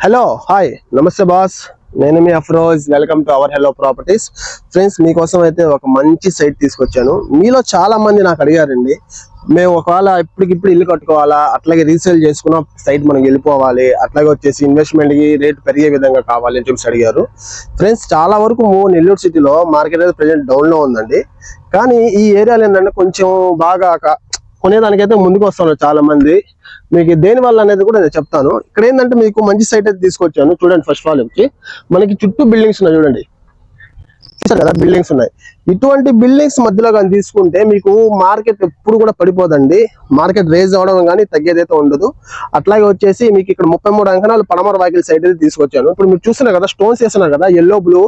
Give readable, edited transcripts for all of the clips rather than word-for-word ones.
Hello hi namaste boss, నేను మీ Afroz. Welcome to our hello properties. Friends, మీకోసం అయితే ఒక మంచి సైట్ తీసుకొచ్చాను. మీలో చాలా మంది నాకు అడిగారండి, మేము ఒకవేళ ఇప్పటికిప్పుడు ఇల్లు కట్టుకోవాలా, అట్లాగే రీసేల్ చేసుకున్న సైట్ మనం వెళ్ళిపోవాలి, అట్లాగే వచ్చేసి ఇన్వెస్ట్మెంట్ కి రేట్ పెరిగే విధంగా కావాలి అని చెప్పి అడిగారు. ఫ్రెండ్స్, చాలా వరకు నెల్లూరు సిటీలో మార్కెట్ అయితే ప్రెజెంట్ డౌన్ లో ఉందండి. కానీ ఈ ఏరియాలో ఏంటంటే కొంచెం బాగా కొనేదానికైతే ముందుకు వస్తున్నారు చాలా మంది. మీకు దేని వల్ల అనేది కూడా నేను చెప్తాను. ఇక్కడ ఏంటంటే మీకు మంచి సైట్ అయితే తీసుకొచ్చాను. చూడండి, ఫస్ట్ ఆఫ్ ఆల్ వచ్చి మనకి చుట్టూ బిల్డింగ్స్ ఉన్నాయి. చూడండి, చూసారు కదా, బిల్డింగ్స్ ఉన్నాయి. ఇటువంటి బిల్డింగ్స్ మధ్యలో కానీ తీసుకుంటే మీకు మార్కెట్ ఎప్పుడు కూడా పడిపోదండి. మార్కెట్ రేజ్ అవడం కానీ తగ్గేదైతే ఉండదు. అట్లాగే వచ్చేసి మీకు ఇక్కడ 33 అంకణాలు పడమర వాకిల్ సైట్ అయితే తీసుకొచ్చాను. ఇప్పుడు మీరు చూస్తున్నారు కదా, స్టోన్స్ వేస్తున్నారు కదా, ఎల్లో బ్లూ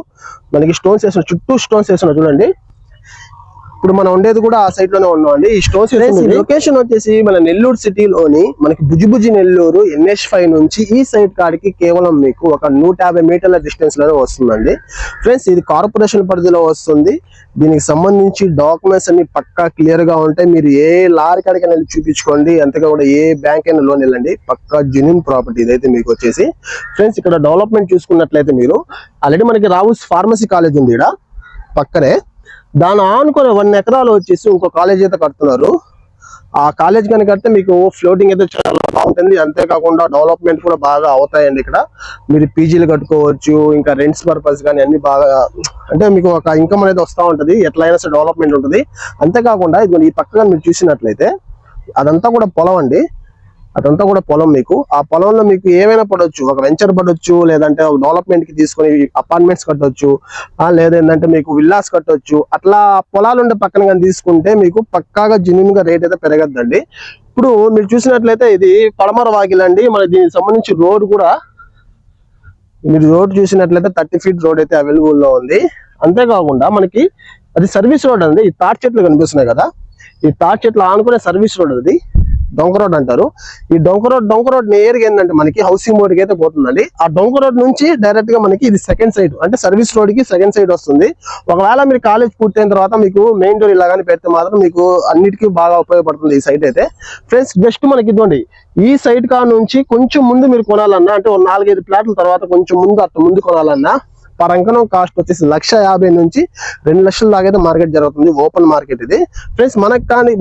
మనకి స్టోన్స్ వేస్తున్నారు, చుట్టూ స్టోన్స్ వేస్తున్నారు. చూడండి, ఇప్పుడు మనం ఉండేది కూడా ఆ సైట్ లోనే ఉన్నామండి. ఈ స్టోన్స్ లొకేషన్ వచ్చేసి మన నెల్లూరు సిటీలోని మనకి బుజ్జిబుజ్జి నెల్లూరు NH5 నుంచి ఈ సైట్ కాడికి కేవలం మీకు ఒక 150 మీటర్ల డిస్టెన్స్ లోనే వస్తుందండి. ఫ్రెండ్స్, ఇది కార్పొరేషన్ పరిధిలో వస్తుంది. దీనికి సంబంధించి డాక్యుమెంట్స్ అన్ని పక్కా క్లియర్ గా ఉంటాయి. మీరు ఏ లారీ కాడికైనా వెళ్ళి చూపించుకోండి, అంతగా కూడా ఏ బ్యాంక్ అయినా లోన్ వెళ్ళండి, పక్కా జెన్యూన్ ప్రాపర్టీ ఇదైతే మీకు వచ్చేసి. ఫ్రెండ్స్, ఇక్కడ డెవలప్మెంట్ చూసుకున్నట్లయితే మీరు ఆల్రెడీ మనకి రావుస్ ఫార్మసీ కాలేజ్ ఉంది ఇక్కడ పక్కనే. దాని ఆనుకొని 1 ఎకరాలు వచ్చేసి ఇంకో కాలేజ్ అయితే కడుతున్నారు. ఆ కాలేజ్ కనుక కడితే మీకు ఫ్లోటింగ్ అయితే చాలా బాగుంటుంది. అంతేకాకుండా డెవలప్మెంట్ కూడా బాగా అవుతాయండి. ఇక్కడ మీరు పీజీలు కట్టుకోవచ్చు, ఇంకా రెంట్స్ పర్పస్ కానీ అన్ని బాగా, అంటే మీకు ఒక ఇన్కమ్ అనేది వస్తూ ఉంటుంది. ఎట్లయినా సరే డెవలప్మెంట్ ఉంటుంది. అంతేకాకుండా ఇది ఈ పక్కగా మీరు చూసినట్లయితే అదంతా కూడా పొలం అండి. అదంతా కూడా పొలం. మీకు ఆ పొలంలో మీకు ఏమైనా పడవచ్చు, ఒక వెంచర్ పడవచ్చు, లేదంటే డెవలప్మెంట్ కి తీసుకొని అపార్ట్మెంట్స్ కట్టవచ్చు, లేదంటే మీకు విల్లాస్ కట్టవచ్చు. అట్లా పొలాలు ఉండే పక్కన కానీ తీసుకుంటే మీకు పక్కాగా జెన్యూన్ గా రేట్ అయితే పెరగద్దండి. ఇప్పుడు మీరు చూసినట్లయితే ఇది పడమర వాకిల్ అండి. మన దీనికి సంబంధించి రోడ్ కూడా మీరు రోడ్ చూసినట్లయితే 30 ఫీట్ రోడ్ అయితే అవైలబుల్ లో ఉంది. అంతేకాకుండా మనకి అది సర్వీస్ రోడ్ అండి. ఈ తాటి చెట్లు కనిపిస్తున్నాయి కదా, ఈ తాటి చెట్లు ఆనుకునే సర్వీస్ రోడ్ అది, డొంక రోడ్ అంటారు. ఈ డొంక రోడ్ నేరుగా ఏంటంటే మనకి హౌసింగ్ బోర్డ్ కి అయితే పోతుందండి. ఆ డొంక రోడ్ నుంచి డైరెక్ట్ గా మనకి ఇది సెకండ్ సైడ్, అంటే సర్వీస్ రోడ్ కి సెకండ్ సైడ్ వస్తుంది. ఒకవేళ మీరు కాలేజ్ పూర్తయిన తర్వాత మీకు మెయిన్ డోర్ ఇలాగానే పెడితే మాత్రం మీకు అన్నిటికీ బాగా ఉపయోగపడుతుంది ఈ సైట్ అయితే. ఫ్రెండ్స్, జస్ట్ మనకి ఇదిగోండి, ఈ సైట్ కా నుంచి కొంచెం ముందు మీరు కొనాలన్నా, అంటే 4-5 ప్లాట్ల తర్వాత కొంచెం ముందు కొనాలన్నా పర్ అంకణం కాస్ట్ వచ్చేసి 1,50,000 నుంచి 2 లక్షల దాకా అయితే మార్కెట్ జరుగుతుంది. ఓపెన్ మార్కెట్ ఇది. ఫ్రెండ్స్,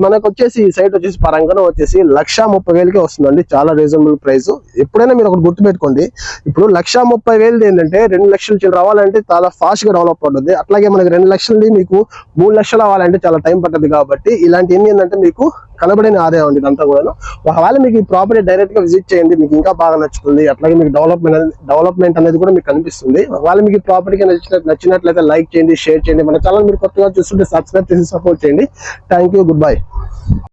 మనకు వచ్చేసి ఈ సైట్ వచ్చేసి పర్ అంకణం వచ్చేసి 1,30,000కే వస్తుందండి. చాలా రీజనబుల్ ప్రైస్. ఎప్పుడైనా మీరు ఒకటి గుర్తుపెట్టుకోండి, ఇప్పుడు 1,30,000 ఏంటంటే 2 లక్షలు రావాలంటే చాలా ఫాస్ట్ గా డెవలప్ అవుతుంది. అట్లాగే మనకి 2 లక్షలది మీకు 3 లక్షలు అవ్వాలంటే చాలా టైం పడుతుంది. కాబట్టి ఇలాంటి ఏంటంటే మీకు కనబడిన ఆదాయం ఉంది ఇదంతా కూడా. ఒకవేళ మీకు ఈ ప్రాపర్టీ డైరెక్ట్ గా విజిట్ చేయండి, మీకు ఇంకా బాగా నచ్చుతుంది. అట్లాగే మీకు డెవలప్మెంట్ అనేది కూడా మీకు కనిపిస్తుంది. ఒకవేళ మీకు ఈ ప్రాపర్టీకి నచ్చినట్లయితే లైక్ చేయండి, షేర్ చేయండి. మన ఛానల్ మీరు కొత్తగా చూస్తుంటే సబ్స్క్రైబ్ చేసి సపోర్ట్ చేయండి. Thank you, good bye.